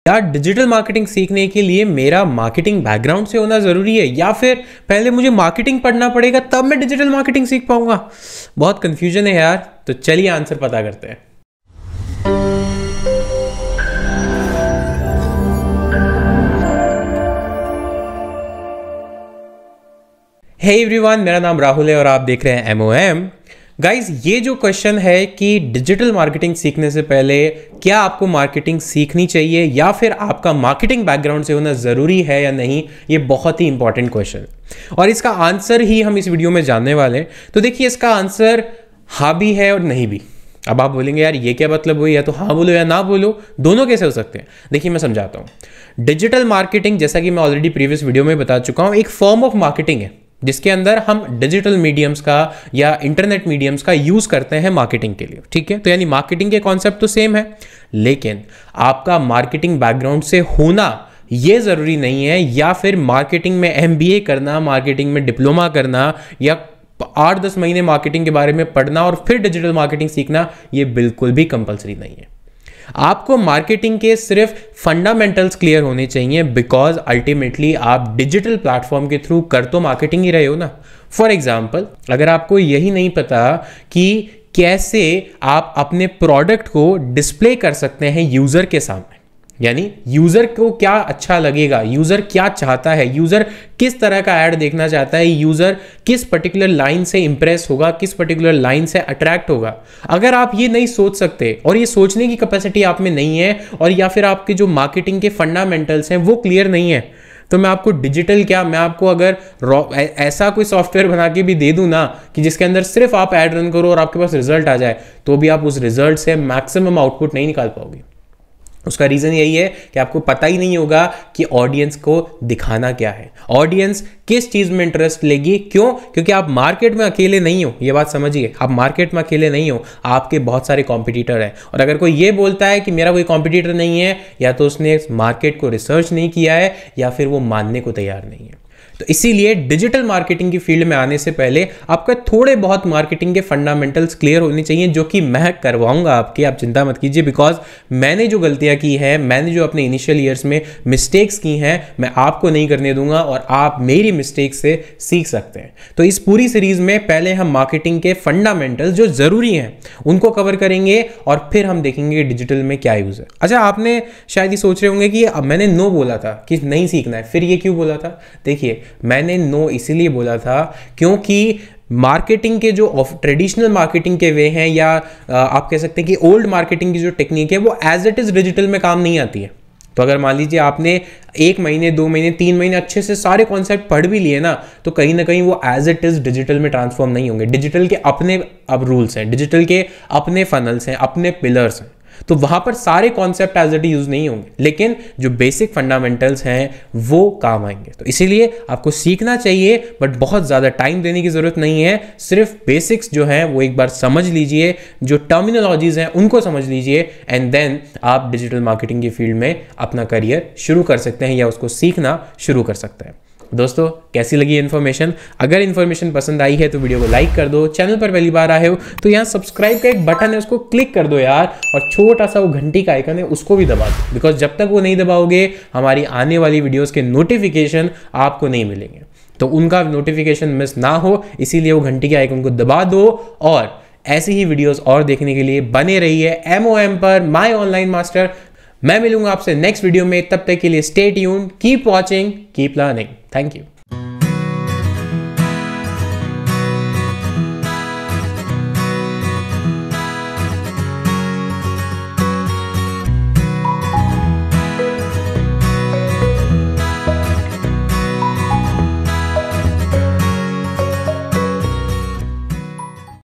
क्या digital marketing सीखने के लिए मेरा मार्केटिंग बैकग्राउंड से होना ज़रूरी है या फिर पहले मुझे मार्केटिंग पढ़ना पड़ेगा तब मैं डिजिटल मार्केटिंग सीख पाऊंगा? बहुत कंफ्यूजन है यार, तो चलिए आंसर पता करते हैं। हे एवरीवन, मेरा नाम राहुल है और आप देख रहे हैं MOM। गाइज, ये जो क्वेश्चन है कि डिजिटल मार्केटिंग सीखने से पहले क्या आपको मार्केटिंग सीखनी चाहिए या फिर आपका मार्केटिंग बैकग्राउंड से होना ज़रूरी है या नहीं, ये बहुत ही इंपॉर्टेंट क्वेश्चन है और इसका आंसर ही हम इस वीडियो में जानने वाले हैं। तो देखिए, इसका आंसर हाँ भी है और नहीं भी। अब आप बोलेंगे यार ये क्या मतलब हुई, या तो हाँ बोलो या ना बोलो, दोनों कैसे हो सकते हैं? देखिए मैं समझाता हूँ। डिजिटल मार्केटिंग, जैसा कि मैं ऑलरेडी प्रीवियस वीडियो में बता चुका हूँ, एक फॉर्म ऑफ मार्केटिंग है जिसके अंदर हम डिजिटल मीडियम्स का या इंटरनेट मीडियम्स का यूज करते हैं मार्केटिंग के लिए। ठीक है, तो यानी मार्केटिंग के कॉन्सेप्ट तो सेम है, लेकिन आपका मार्केटिंग बैकग्राउंड से होना ये जरूरी नहीं है, या फिर मार्केटिंग में MBA करना, मार्केटिंग में डिप्लोमा करना या 8-10 महीने मार्केटिंग के बारे में पढ़ना और फिर डिजिटल मार्केटिंग सीखना, ये बिल्कुल भी कंपलसरी नहीं है। आपको मार्केटिंग के सिर्फ फंडामेंटल्स क्लियर होने चाहिए, बिकॉज अल्टीमेटली आप डिजिटल प्लेटफॉर्म के थ्रू कर तो मार्केटिंग ही रहे हो ना। फॉर एग्जाम्पल, अगर आपको यही नहीं पता कि कैसे आप अपने प्रोडक्ट को डिस्प्ले कर सकते हैं यूजर के सामने, यानी यूजर को क्या अच्छा लगेगा, यूजर क्या चाहता है, यूजर किस तरह का ऐड देखना चाहता है, यूजर किस पर्टिकुलर लाइन से इंप्रेस होगा, किस पर्टिकुलर लाइन से अट्रैक्ट होगा, अगर आप ये नहीं सोच सकते और ये सोचने की कैपेसिटी आप में नहीं है, और या फिर आपके जो मार्केटिंग के फंडामेंटल्स हैं वो क्लियर नहीं है, तो मैं आपको डिजिटल क्या, मैं आपको अगर ऐसा कोई सॉफ्टवेयर बना के भी दे दूं ना कि जिसके अंदर सिर्फ आप ऐड रन करो और आपके पास रिजल्ट आ जाए, तो भी आप उस रिजल्ट से मैक्सिमम आउटपुट नहीं निकाल पाओगे। उसका रीज़न यही है कि आपको पता ही नहीं होगा कि ऑडियंस को दिखाना क्या है, ऑडियंस किस चीज़ में इंटरेस्ट लेगी। क्यों? क्योंकि आप मार्केट में अकेले नहीं हो, ये बात समझिए, आप मार्केट में अकेले नहीं हो, आपके बहुत सारे कॉम्पिटिटर हैं। और अगर कोई ये बोलता है कि मेरा कोई कॉम्पिटिटर नहीं है, या तो उसने मार्केट को रिसर्च नहीं किया है या फिर वो मानने को तैयार नहीं है। तो इसीलिए डिजिटल मार्केटिंग की फील्ड में आने से पहले आपका थोड़े बहुत मार्केटिंग के फंडामेंटल्स क्लियर होने चाहिए, जो कि मैं करवाऊंगा आपके, आप चिंता मत कीजिए। बिकॉज मैंने जो गलतियां की हैं, मैंने जो अपने इनिशियल ईयर्स में मिस्टेक्स की हैं, मैं आपको नहीं करने दूंगा और आप मेरी मिस्टेक से सीख सकते हैं। तो इस पूरी सीरीज में पहले हम मार्केटिंग के फंडामेंटल्स जो जरूरी हैं उनको कवर करेंगे और फिर हम देखेंगे डिजिटल में क्या यूज है। अच्छा, आपने शायद ये सोच रहे होंगे कि अब मैंने नो बोला था कि नहीं सीखना है, फिर ये क्यों बोला था? देखिए, मैंने नो इसीलिए बोला था क्योंकि मार्केटिंग के जो ट्रेडिशनल मार्केटिंग के वे हैं, या आप कह सकते हैं कि ओल्ड मार्केटिंग की जो टेक्निक है, वो एज इट इज डिजिटल में काम नहीं आती है। तो अगर मान लीजिए आपने 1 महीने 2 महीने 3 महीने अच्छे से सारे कॉन्सेप्ट पढ़ भी लिए ना, तो कहीं ना कहीं वो एज इट इज डिजिटल में ट्रांसफॉर्म नहीं होंगे। डिजिटल के अपने अब रूल्स हैं, डिजिटल के अपने फनल्स हैं, अपने पिलर्स हैं, तो वहां पर सारे कॉन्सेप्ट एज इट यूज नहीं होंगे, लेकिन जो बेसिक फंडामेंटल्स हैं वो काम आएंगे। तो इसीलिए आपको सीखना चाहिए, बट बहुत ज़्यादा टाइम देने की ज़रूरत नहीं है। सिर्फ बेसिक्स जो हैं वो एक बार समझ लीजिए, जो टर्मिनोलॉजीज हैं उनको समझ लीजिए, एंड देन आप डिजिटल मार्केटिंग की फील्ड में अपना करियर शुरू कर सकते हैं या उसको सीखना शुरू कर सकते हैं। दोस्तों, कैसी लगी इन्फॉर्मेशन? अगर इन्फॉर्मेशन पसंद आई है तो वीडियो को लाइक कर दो। चैनल पर पहली बार आए हो तो यहाँ सब्सक्राइब का एक बटन है, उसको क्लिक कर दो यार, और छोटा सा वो घंटी का आइकन है उसको भी दबा दो, बिकॉज जब तक वो नहीं दबाओगे हमारी आने वाली वीडियोस के नोटिफिकेशन आपको नहीं मिलेंगे। तो उनका नोटिफिकेशन मिस ना हो, इसीलिए वो घंटी के आइकन को दबा दो, और ऐसी ही वीडियोस और देखने के लिए बने रहिए MOM पर, माई ऑनलाइन मास्टर। मैं मिलूंगा आपसे नेक्स्ट वीडियो में, तब तक के लिए stay tuned, keep watching, keep learning. Thank you.